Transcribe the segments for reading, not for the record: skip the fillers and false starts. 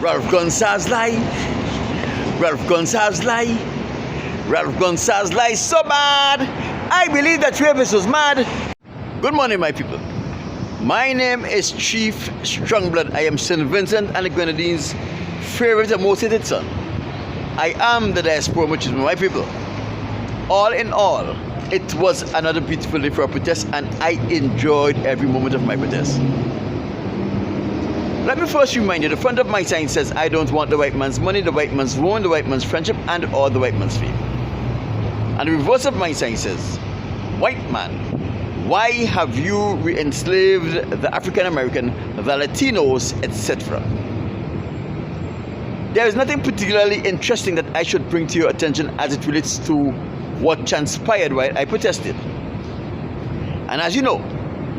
Ralph Gonsalves lie. Ralph Gonsalves lie. Ralph Gonsalves lie so bad. I believe that rapist was mad. Good morning, my people. My name is Chief Strongblood. I am St. Vincent and the Grenadines' favorite and most hated son. I am the diaspora, which is my people. All in all, it was another beautiful day for a protest, and I enjoyed every moment of my protest. Let me first remind you, the front of my sign says, I don't want the white man's money, the white man's woman, the white man's friendship, and or the white man's fame. And the reverse of my sign says, white man, why have you re-enslaved the African American, the Latinos, etc.? There is nothing particularly interesting that I should bring to your attention as it relates to what transpired while I protested. And as you know,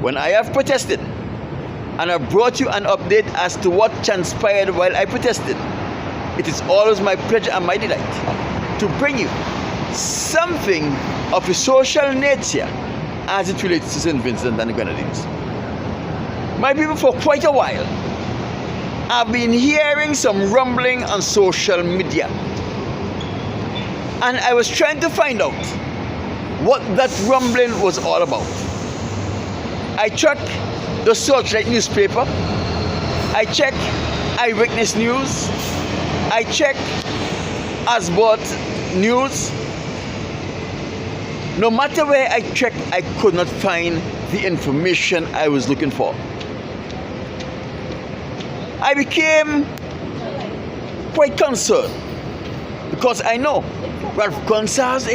when I have protested, and I brought you an update as to what transpired while I protested, it is always my pleasure and my delight to bring you something of a social nature as it relates to St. Vincent and the Grenadines. My people, for quite a while, I've been hearing some rumbling on social media, and I was trying to find out what that rumbling was all about. I checked the Searchlight newspaper, I checked Eyewitness News, I checked Asbot News. No matter where I checked, I could not find the information I was looking for. I became quite concerned because I know Ralph Gonsalves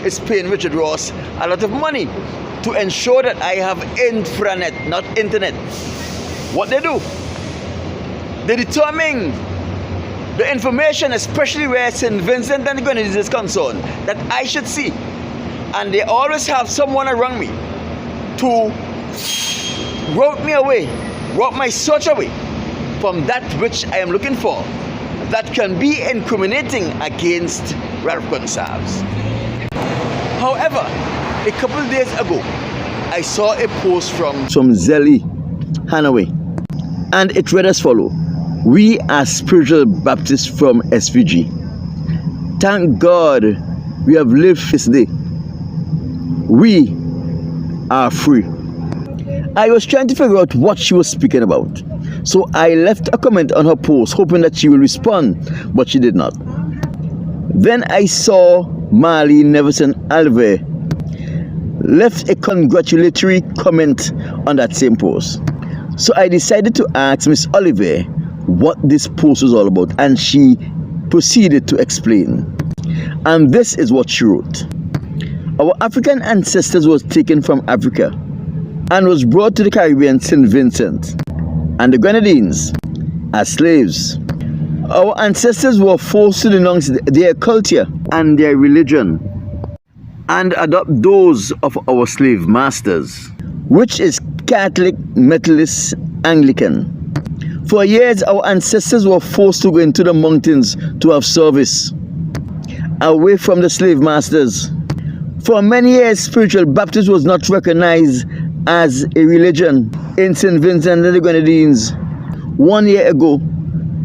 is paying Richard Ross a lot of money to ensure that I have intranet, not internet. What they do, they determine the information, especially where St. Vincent and the Grenadines is concerned, that I should see. And they always have someone around me to route me away, route my search away from that which I am looking for, that can be incriminating against Ralph Gonsalves. However, a couple of days ago, I saw a post from Zelly Hanaway, and it read as follows: we are spiritual Baptists from S.V.G. Thank God we have lived this day. We are free. I was trying to figure out what she was speaking about, so I left a comment on her post hoping that she will respond, but she did not. Then I saw Marley Neverson Alve left a congratulatory comment on that same post. So I decided to ask Miss Oliver what this post was all about, and she proceeded to explain. And this is what she wrote: our African ancestors was taken from Africa and was brought to the Caribbean, St. Vincent and the Grenadines as slaves. Our ancestors were forced to denounce their culture and their religion and adopt those of our slave masters, which is Catholic, Methodist, Anglican. For years, our ancestors were forced to go into the mountains to have service, away from the slave masters. For many years, Spiritual Baptist was not recognized as a religion in St. Vincent and the Grenadines. 1 year ago,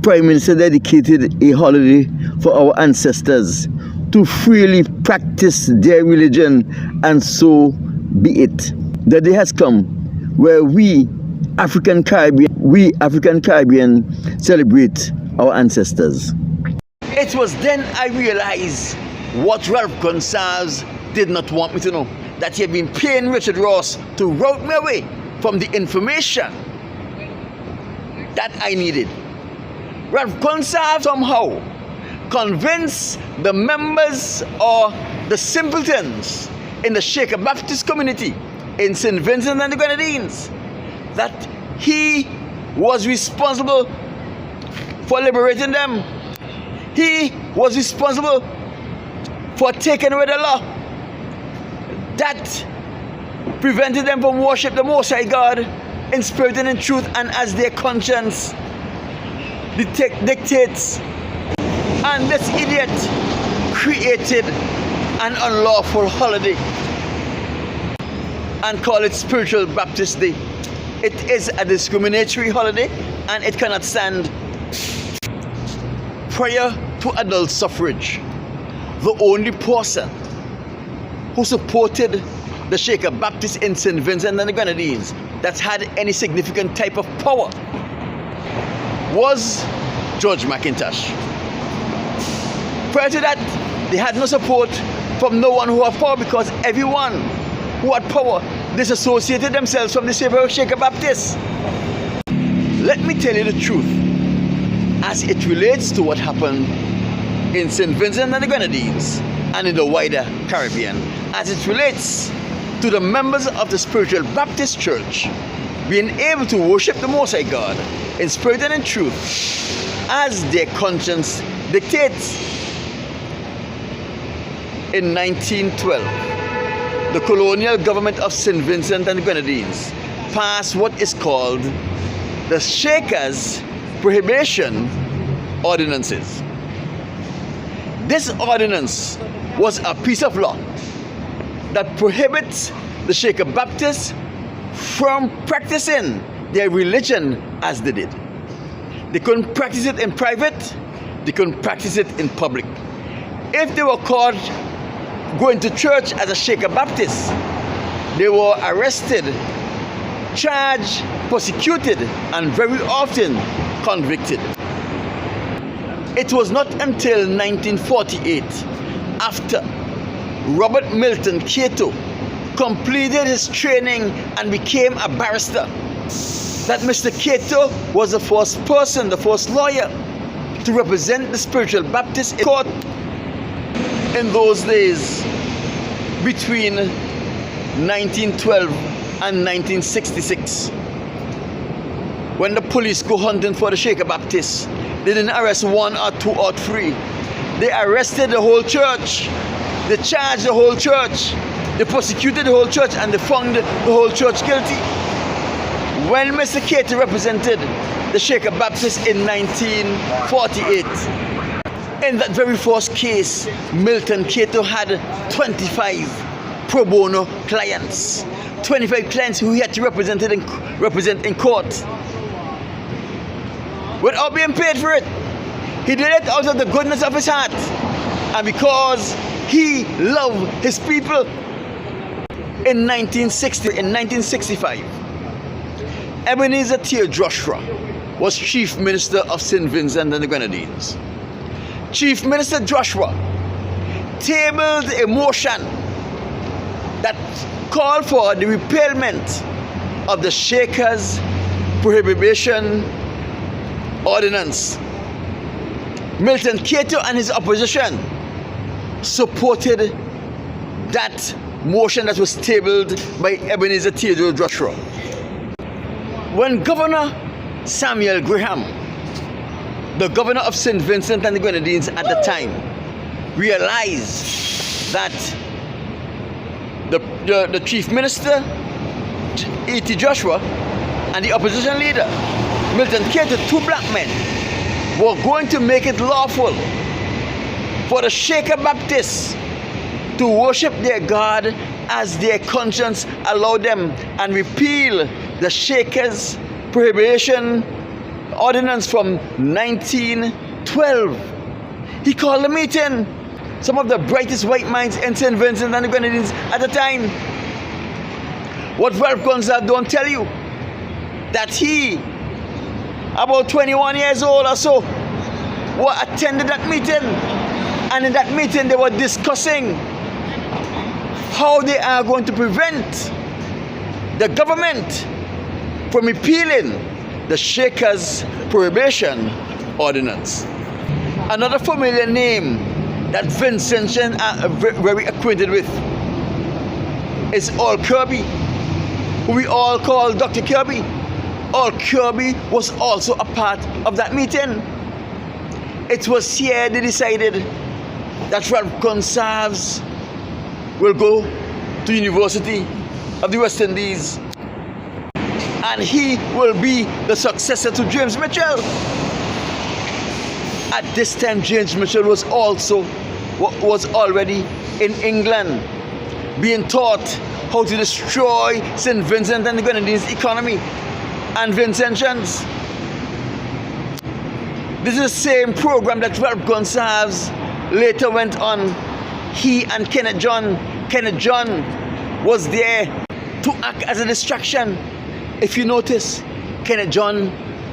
Prime Minister dedicated a holiday for our ancestors to freely practice their religion, and so be it. The day has come where we African Caribbean celebrate our ancestors. It was then I realized what Ralph Gonsalves did not want me to know, that he had been paying Richard Ross to route me away from the information that I needed. Ralph Gonsalves somehow convinced the members or the simpletons in the Shaker Baptist Community in St. Vincent and the Grenadines that he was responsible for liberating them. He was responsible for taking away the law that prevented them from worship the Most High God in spirit and in truth and as their conscience dictates. And this idiot created an unlawful holiday and called it Spiritual Baptist Day. It is a discriminatory holiday and it cannot stand. prior to adult suffrage, the only person who supported the Shaker Baptist in St. Vincent and the Grenadines that had any significant type of power was George McIntosh. Prior to that, they had no support from no one who had power, because everyone who had power disassociated themselves from the Shaker Baptist. Let me tell you the truth as it relates to what happened in St. Vincent and the Grenadines and in the wider Caribbean, as it relates to the members of the Spiritual Baptist Church being able to worship the Most High God in spirit and in truth as their conscience dictates. In 1912, the colonial government of St. Vincent and the Grenadines passed what is called the Shakers Prohibition Ordinances. This ordinance was a piece of law that prohibits the Shaker Baptists from practicing their religion as they did. They couldn't practice it in private, they couldn't practice it in public. If they were caught going to church as a Shaker Baptist, they were arrested, charged, prosecuted, and very often convicted. It was not until 1948, after Robert Milton Cato completed his training and became a barrister, that Mr. Cato was the first person, the first lawyer to represent the Spiritual Baptist in court. In those days, between 1912 and 1966, when the police go hunting for the Shaker Baptists, they didn't arrest one or two or three. They arrested the whole church. They charged the whole church. They prosecuted the whole church, and they found the whole church guilty. When Mr. Cato represented the Shaker Baptists in 1948, in that very first case, Milton Cato had 25 pro bono clients. 25 clients who he had to represent in court without being paid for it. He did it out of the goodness of his heart and because he loved his people. In 1965, Ebenezer T. Joshua was Chief Minister of St. Vincent and the Grenadines. Chief Minister Joshua tabled a motion that called for the repealment of the Shakers Prohibition Ordinance. Milton Cato and his opposition supported that motion that was tabled by Ebenezer T. Joshua. When Governor Samuel Graham, the governor of St. Vincent and the Grenadines at the time, realized that the Chief Minister, E.T. Joshua, and the opposition leader, Milton Cato, two black men, were going to make it lawful for the Shaker Baptists to worship their God as their conscience allowed them and repeal the Shakers Prohibition Ordinance from 1912. He called a meeting. Some of the brightest white minds in St. Vincent and the Grenadines at the time. What Ralph Gonsalves don't tell you, that he, about 21 years old or so, attended that meeting, and in that meeting they were discussing how they are going to prevent the government from repealing the Shakers Prohibition Ordinance. Another familiar name that Vincentians are very acquainted with is Al Kirby, who we all call Dr. Kirby. Al Kirby was also a part of that meeting. It was here they decided that Ralph Gonsalves will go to University of the West Indies and he will be the successor to James Mitchell. At this time, James Mitchell was already in England being taught how to destroy St. Vincent and the Grenadines economy and Vincentians. This is the same program that Ralph Gonsalves later went on. He and Kenneth John was there to act as a distraction. If you notice, Kenneth John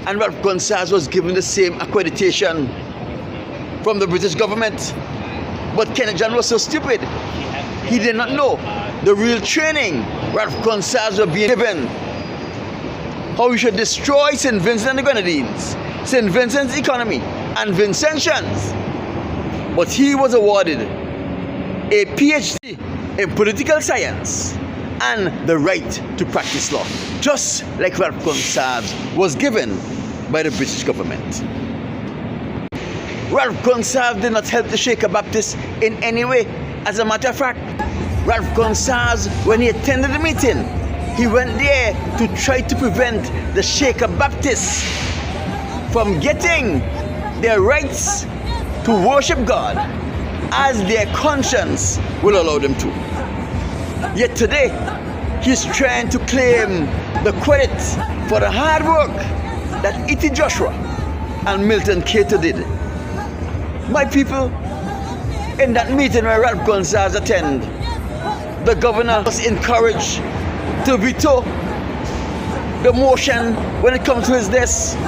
and Ralph Gonsalves was given the same accreditation from the British government. But Kenneth John was so stupid. He did not know the real training Ralph Gonsalves was being given. How you should destroy St. Vincent and the Grenadines, St. Vincent's economy, and Vincentians. But he was awarded a PhD in political science and the right to practice law, just like Ralph Gonsalves was given by the British government. Ralph Gonsalves did not help the Shaker Baptists in any way. As a matter of fact, Ralph Gonsalves, when he attended the meeting, he went there to try to prevent the Shaker Baptists from getting their rights to worship God as their conscience will allow them to. Yet today, he's trying to claim the credit for the hard work that E.T. Joshua and Milton Cato did. My people, in that meeting where Ralph Gonsalves attended, the governor was encouraged to veto the motion when it comes to his desk.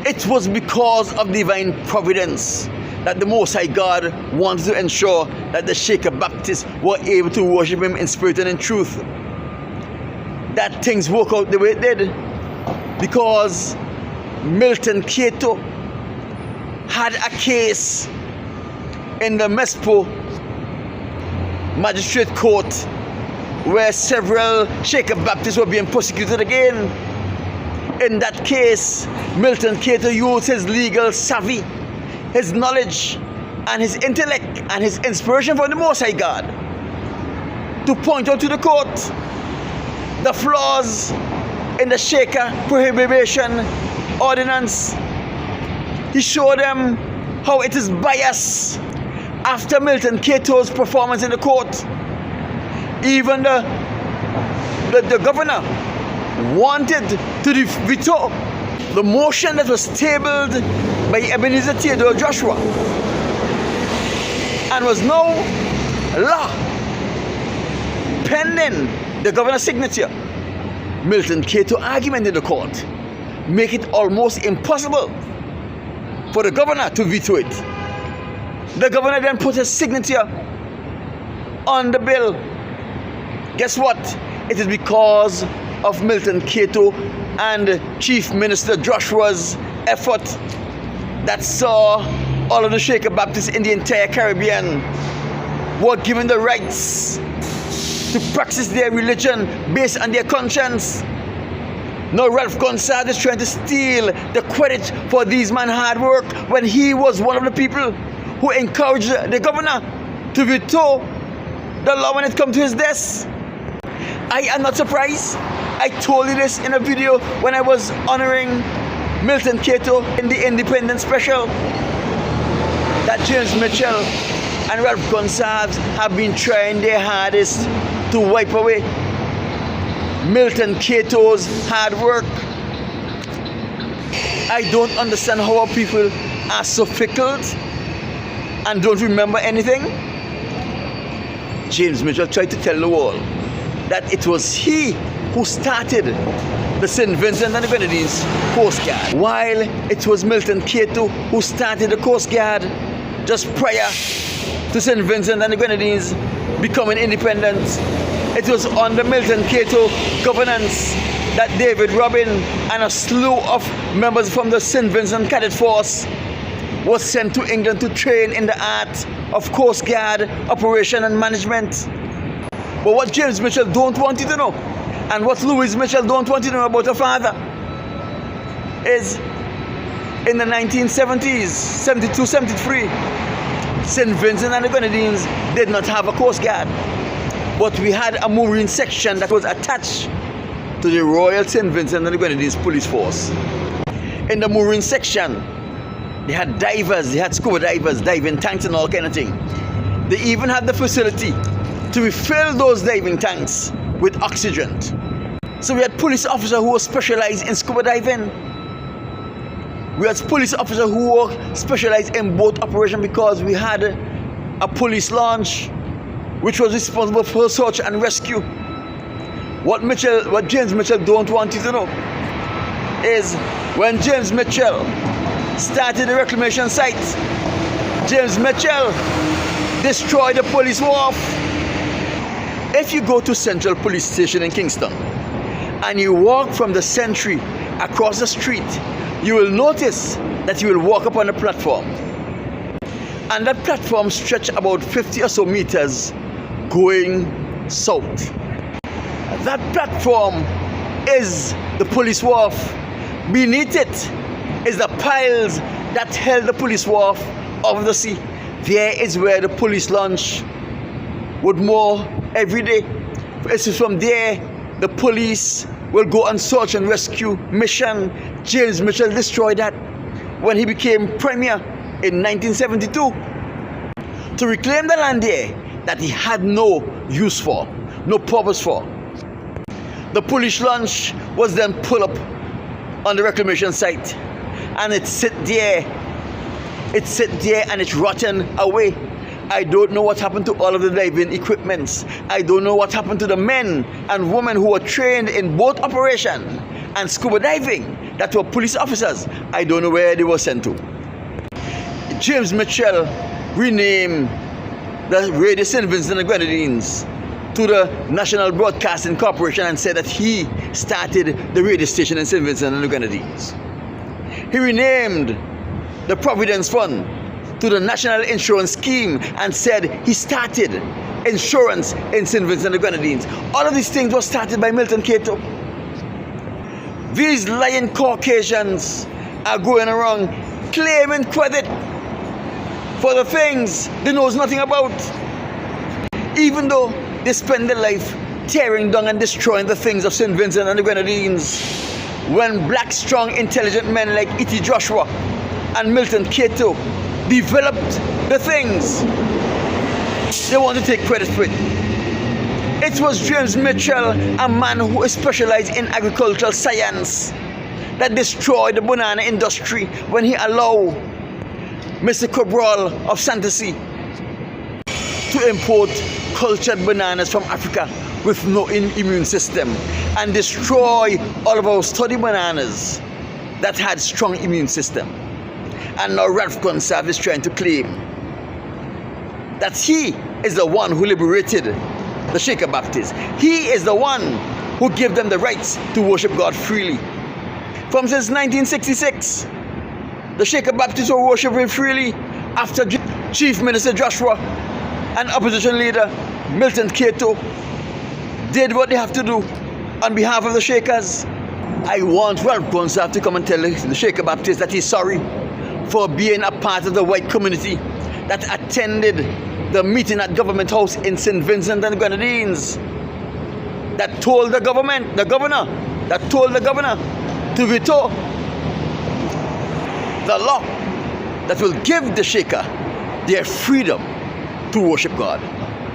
It was because of divine providence that the Most High God wanted to ensure that the Shaker Baptists were able to worship him in spirit and in truth. That things work out the way it did because Milton Cato had a case in the Mespo Magistrate Court where several Shaker Baptists were being prosecuted again. In that case, Milton Cato used his legal savvy, his knowledge, and his intellect, and his inspiration from the Most High God to point out to the court the flaws in the Shaker prohibition ordinance. He showed them how it is biased. After Milton Cato's performance in the court, even the governor wanted to veto the motion that was tabled by Ebenezer Theodore Joshua and was now law pending the governor's signature. Milton Cato argument in the court make it almost impossible for the governor to veto it. The governor then put his signature on the bill. Guess what? It is because of Milton Cato and Chief Minister Joshua's effort that saw all of the Shaker Baptists in the entire Caribbean were given the rights to practice their religion based on their conscience. Now Ralph Gonsalves is trying to steal the credit for these men's hard work when he was one of the people who encouraged the governor to veto the law when it comes to his desk. I am not surprised. I told you this in a video when I was honoring Milton Cato in the Independence special, that James Mitchell and Ralph Gonsalves have been trying their hardest to wipe away Milton Cato's hard work. I don't understand how our people are so fickle and don't remember anything. James Mitchell tried to tell the world that it was he who started the St. Vincent and the Grenadines Coast Guard, while it was Milton Cato who started the Coast Guard just prior to St. Vincent and the Grenadines becoming independent. It was under Milton Cato governance that David Robin and a slew of members from the St. Vincent Cadet Force was sent to England to train in the art of Coast Guard operation and management. But what James Mitchell don't want you to know, and what Louise Mitchell don't want you to know about her father, is in the 1970s, 72, 73, St. Vincent and the Grenadines did not have a Coast Guard. But we had a Marine section that was attached to the Royal St. Vincent and the Grenadines Police Force. In the Marine section, they had divers, they had scuba divers, diving tanks and all kind of thing. They even had the facility to refill those diving tanks with oxygen. So we had police officers who were specialized in scuba diving. We had police officers who were specialized in boat operation because we had a police launch which was responsible for search and rescue. What James Mitchell don't want you to know is when James Mitchell started the reclamation site, James Mitchell destroyed the police wharf. If you go to Central Police Station in Kingston and you walk from the Sentry across the street, you will notice that you will walk up on a platform. And that platform stretched about 50 or so meters going south. That platform is the police wharf. Beneath it is the piles that held the police wharf of the sea. There is where the police launch would moor every day. It's from there the police will go on search and rescue mission. James Mitchell destroyed that when he became premier in 1972 to reclaim the land there that he had no use for, no purpose for. The police launch was then pulled up on the reclamation site, and it sit there and it's rotten away. I don't know what happened to all of the diving equipments. I don't know what happened to the men and women who were trained in boat operation and scuba diving that were police officers. I don't know where they were sent to. James Mitchell renamed the Radio St. Vincent and Grenadines to the National Broadcasting Corporation and said that he started the radio station in St. Vincent and the Grenadines. He renamed the Providence Fund to the National Insurance Scheme and said he started insurance in St. Vincent and the Grenadines. All of these things were started by Milton Cato. These lying Caucasians are going around claiming credit for the things they know nothing about, even though they spend their life tearing down and destroying the things of St. Vincent and the Grenadines. When black, strong, intelligent men like E.T. Joshua and Milton Cato developed the things, they want to take credit for it. It was James Mitchell, a man who is specialized in agricultural science, that destroyed the banana industry when he allowed Mr. Cabral of Santacy to import cultured bananas from Africa with no immune system and destroy all of our study bananas that had strong immune system. And now Ralph Gonsalves is trying to claim that he is the one who liberated the Shaker Baptists. He is the one who gave them the rights to worship God freely. Since 1966, the Shaker Baptists were worshiping freely after Chief Minister Joshua and opposition leader Milton Cato did what they have to do on behalf of the Shakers. I want Ralph Gonsalves to come and tell the Shaker Baptists that he's sorry for being a part of the white community that attended the meeting at Government House in St. Vincent and the Grenadines, that told the governor to veto the law that will give the Shaker their freedom to worship God.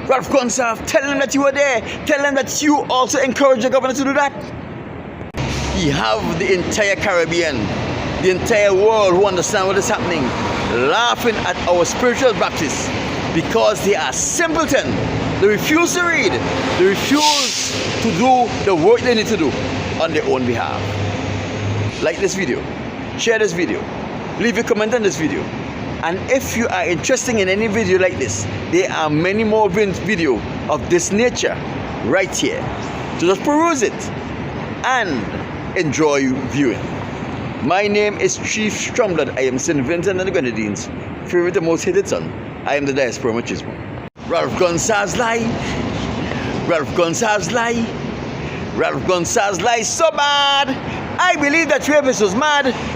Ralph Gonsalves, tell them that you were there. Tell them that you also encouraged the governor to do that. You have the entire Caribbean, the entire world who understand what is happening, laughing at our spiritual Baptists because they are simpleton. They refuse to read. They refuse to do the work they need to do on their own behalf. Like this video, share this video, leave a comment on this video. And if you are interested in any video like this, there are many more videos of this nature right here. So just peruse it and enjoy viewing. My name is Chief Stromblad. I am St. Vincent and the Grenadines' favorite and most hated son. I am the diaspora machismo. Ralph Gonsalves lie. Ralph Gonsalves lie. Ralph Gonsalves lie so bad. I believe that Travis was mad.